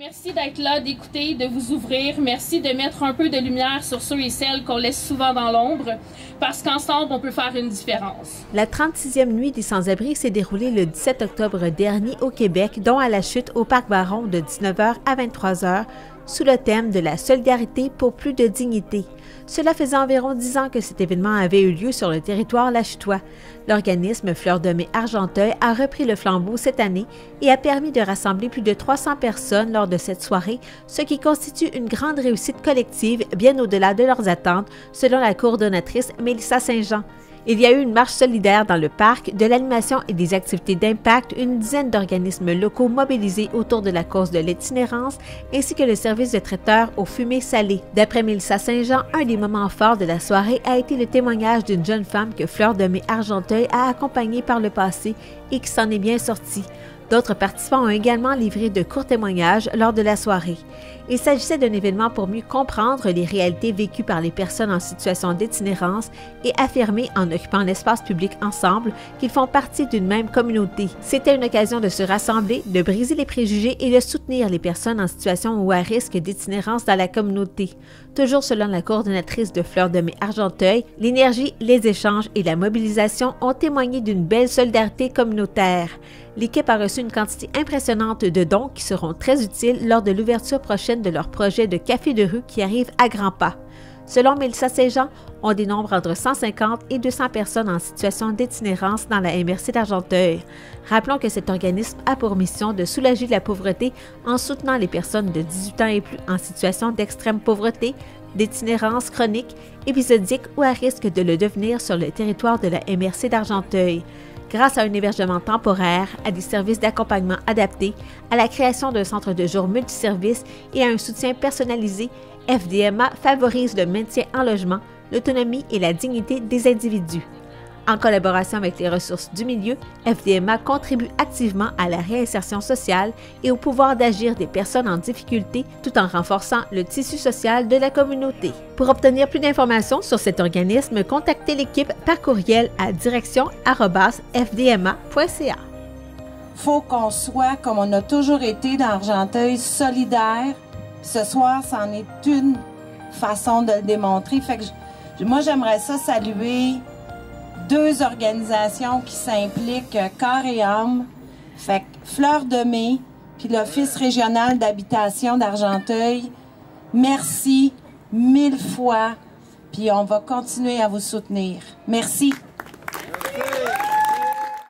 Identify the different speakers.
Speaker 1: Merci d'être là, d'écouter, de vous ouvrir. Merci de mettre un peu de lumière sur ceux et celles qu'on laisse souvent dans l'ombre, parce qu'ensemble, on peut faire une différence.
Speaker 2: La 36e nuit des sans-abri s'est déroulée le 17 octobre dernier au Québec, dont à la Chute au Parc Baron de 19h à 23h, sous le thème de la solidarité pour plus de dignité. Cela faisait environ 10 ans que cet événement avait eu lieu sur le territoire lachutois. L'organisme Fleur de Mai Argenteuil a repris le flambeau cette année et a permis de rassembler plus de 300 personnes lors de cette soirée, ce qui constitue une grande réussite collective bien au-delà de leurs attentes, selon la coordonnatrice Mélissa Saint-Jean. Il y a eu une marche solidaire dans le parc, de l'animation et des activités d'impact, une dizaine d'organismes locaux mobilisés autour de la cause de l'itinérance, ainsi que le service de traiteur aux fumées salées. D'après Mélissa Saint-Jean, un des moments forts de la soirée a été le témoignage d'une jeune femme que Fleur de Mai Argenteuil a accompagnée par le passé et qui s'en est bien sortie. D'autres participants ont également livré de courts témoignages lors de la soirée. Il s'agissait d'un événement pour mieux comprendre les réalités vécues par les personnes en situation d'itinérance et affirmer, en occupant l'espace public ensemble, qu'ils font partie d'une même communauté. C'était une occasion de se rassembler, de briser les préjugés et de soutenir les personnes en situation ou à risque d'itinérance dans la communauté. Toujours selon la coordonnatrice de Fleur de Mai Argenteuil, l'énergie, les échanges et la mobilisation ont témoigné d'une belle solidarité communautaire. L'équipe a reçu une quantité impressionnante de dons qui seront très utiles lors de l'ouverture prochaine de leur projet de café de rue qui arrive à grands pas. Selon Mélissa Saint-Jean, on dénombre entre 150 et 200 personnes en situation d'itinérance dans la MRC d'Argenteuil. Rappelons que cet organisme a pour mission de soulager la pauvreté en soutenant les personnes de 18 ans et plus en situation d'extrême pauvreté, d'itinérance chronique, épisodique ou à risque de le devenir sur le territoire de la MRC d'Argenteuil. Grâce à un hébergement temporaire, à des services d'accompagnement adaptés, à la création d'un centre de jour multiservices et à un soutien personnalisé, FDMA favorise le maintien en logement, l'autonomie et la dignité des individus. En collaboration avec les ressources du milieu, FDMA contribue activement à la réinsertion sociale et au pouvoir d'agir des personnes en difficulté tout en renforçant le tissu social de la communauté. Pour obtenir plus d'informations sur cet organisme, contactez l'équipe par courriel à direction@fdma.ca.
Speaker 3: Faut qu'on soit, comme on a toujours été dans Argenteuil, solidaire. Ce soir, c'en est une façon de le démontrer. Fait que moi, j'aimerais ça saluer deux organisations qui s'impliquent corps et âme. Fait que Fleur de Mai puis l'Office régional d'habitation d'Argenteuil, merci 1000 fois, puis on va continuer à vous soutenir. Merci.